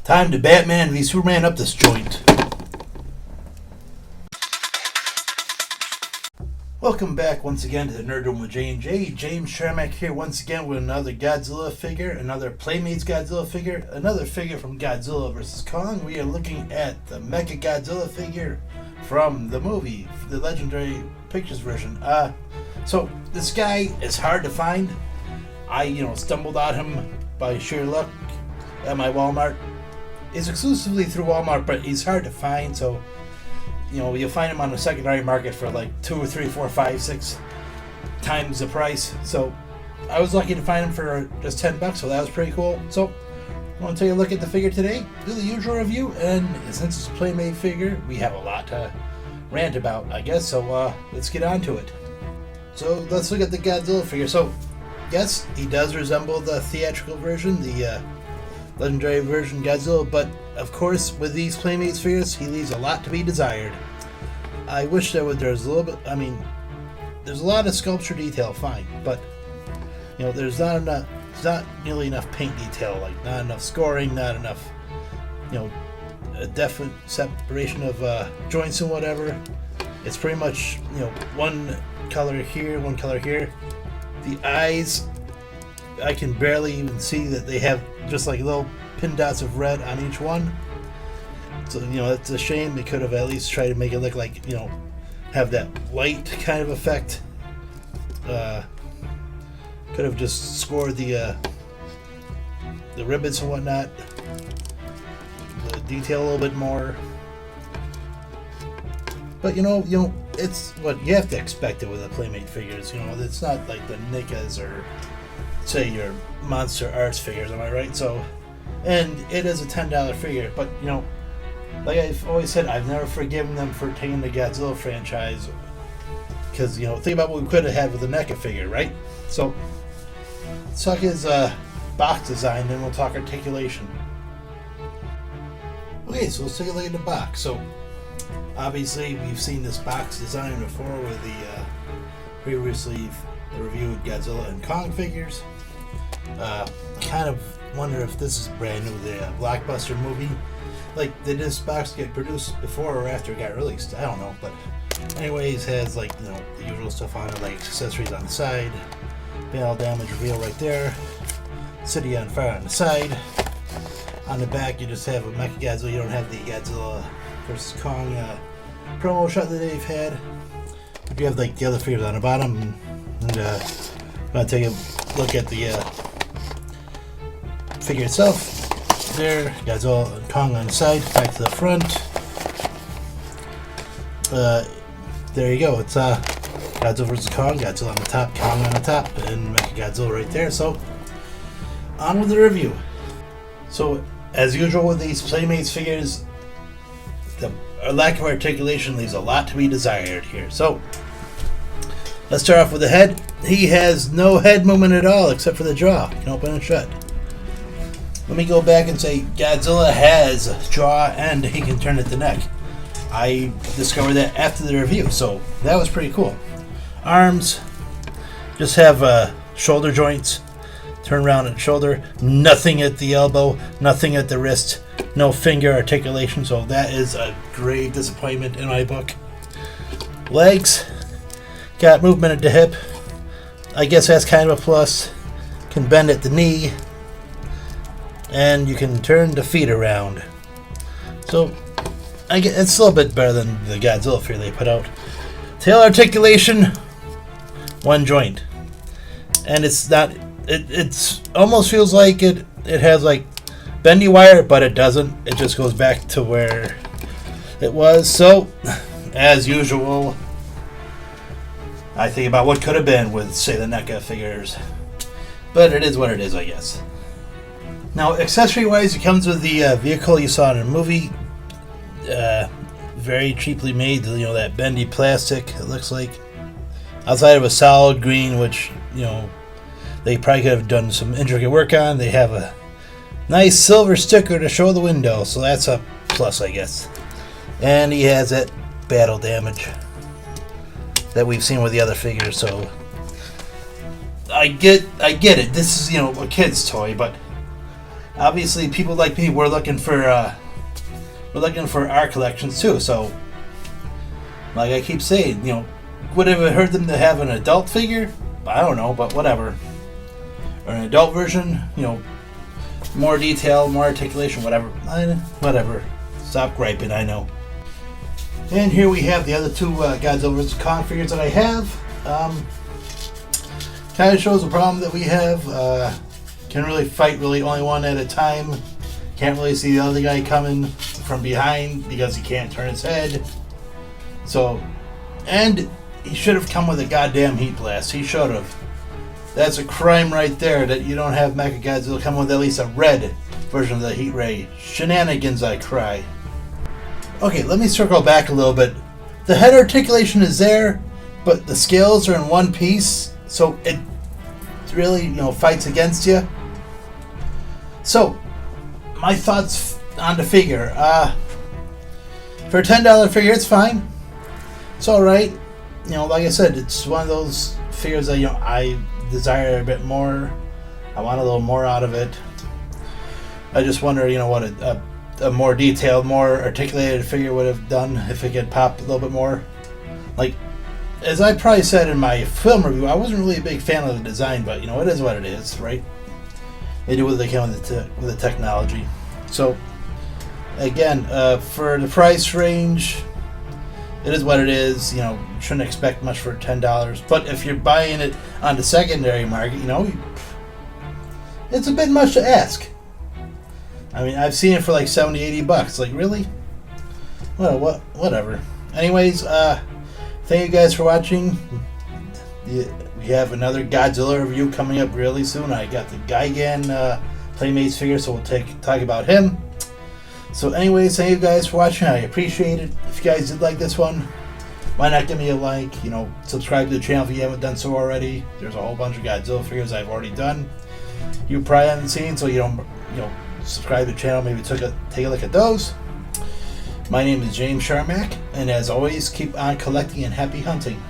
Time to Batman v Superman up this joint. Welcome back once again to the Nerd Room with J&J. James Shermack here once again with another Godzilla figure, another Playmates Godzilla figure, another figure from Godzilla vs. Kong. We are looking at the MechaGodzilla figure from the movie, the Legendary Pictures version. So this guy is hard to find. I, stumbled on him by sheer luck at my Walmart. It's exclusively through Walmart, but he's hard to find, so you'll find him on the secondary market for like 2 or 3, 4, 5, 6 times the price. So I was lucky to find him for just $10, so that was pretty cool. So I want to take a look at the figure today, do the usual review, and since it's a Playmate figure, we have a lot to rant about, I guess, so let's get on to it. So let's look at the Godzilla figure. So yes, he does resemble the theatrical version, the Legendary version Godzilla, but of course with these Playmates figures he leaves a lot to be desired. I wish there's a little bit, there's a lot of sculpture detail, fine, but there's not nearly enough paint detail, like not enough scoring, not enough a definite separation of joints and whatever. It's pretty much one color here, one color here. The eyes, I can barely even see that they have just like little pin dots of red on each one. So it's a shame. They could have at least tried to make it look like have that light kind of effect. Could have just scored the ribbons and whatnot, the detail a little bit more. But it's what you have to expect it with the Playmate figures. It's not like the NECAs or say your Monster Arts figures, am I right? So, and it is a $10 figure, but like I've always said, I've never forgiven them for taking the Godzilla franchise, because think about what we could have had with the NECA figure, right? So let's talk his box design, then we'll talk articulation. Okay, so let's take a look at the box. So obviously we've seen this box design before with the previously reviewed Godzilla and Kong figures. Kind of wonder if this is brand new, the Blockbuster movie. Like, did this box get produced before or after it got released? I don't know, but anyways, has like the usual stuff on it, like accessories on the side, battle damage reveal right there, city on fire on the side. On the back, you just have a MechaGodzilla. You don't have the Godzilla vs. Kong promo shot that they've had. But you have like the other figures on the bottom, and I'm gonna take a look at the figure itself. There, Godzilla and Kong on the side, back to the front. There you go. It's Godzilla vs. Kong, Godzilla on the top, Kong on the top, and MechaGodzilla right there. So, on with the review. So, as usual with these Playmates figures, the lack of articulation leaves a lot to be desired here. So, let's start off with the head. He has no head movement at all except for the jaw. You can open and shut. Let me go back and say Godzilla has jaw and he can turn it to neck. I discovered that after the review, so that was pretty cool. Arms just have shoulder joints. Turn around at the shoulder. Nothing at the elbow. Nothing at the wrist. No finger articulation, so that is a grave disappointment in my book. Legs. Got movement at the hip. I guess that's kind of a plus. Can bend at the knee. And you can turn the feet around. So, I guess it's a little bit better than the Godzilla figure they put out. Tail articulation, one joint. And it's not, it's almost feels like it has like bendy wire, but it doesn't. It just goes back to where it was. So, as usual, I think about what could have been with, say, the NECA figures. But it is what it is, I guess. Now, accessory-wise, it comes with the vehicle you saw in the movie. Very cheaply made, that bendy plastic, it looks like. Outside of a solid green, which, they probably could have done some intricate work on. They have a nice silver sticker to show the window, so that's a plus, I guess. And he has that battle damage that we've seen with the other figures, so I get it. This is, a kid's toy, but obviously people like me, we're looking for our collections too. So, like I keep saying, would have hurt them to have an adult figure? I don't know, but whatever. Or an adult version, more detail, more articulation, whatever. Whatever. Stop griping, I know. And here we have the other two Godzilla vs. Kong figures that I have. Kind of shows the problem that we have. Can really fight only one at a time. Can't really see the other guy coming from behind because he can't turn his head. So, and he should have come with a goddamn heat blast. He should have. That's a crime right there that you don't have MechaGodzilla come with at least a red version of the heat ray. Shenanigans, I cry. Okay, let me circle back a little bit. The head articulation is there, but the scales are in one piece, so it really, fights against you. So, my thoughts on the figure. For a $10 figure, it's fine. It's alright. Like I said, it's one of those figures that, I desire a bit more. I want a little more out of it. I just wonder, what a more detailed, more articulated figure would have done if it could pop a little bit more. Like, as I probably said in my film review, I wasn't really a big fan of the design, but, it is what it is, right? They do what they can with the technology. So, again, for the price range, it is what it is. Shouldn't expect much for $10. But if you're buying it on the secondary market, it's a bit much to ask. I mean, I've seen it for like $70, $80. Like, really? Well, whatever. Anyways, thank you guys for watching. We have another Godzilla review coming up really soon. I got the Gigan Playmates figure, so we'll talk about him. So anyways, thank you guys for watching. I appreciate it. If you guys did like this one, why not give me a like? Subscribe to the channel if you haven't done so already. There's a whole bunch of Godzilla figures I've already done. You probably haven't seen, so you don't, subscribe to the channel. Maybe take a look at those. My name is James Sharmack, and as always, keep on collecting and happy hunting.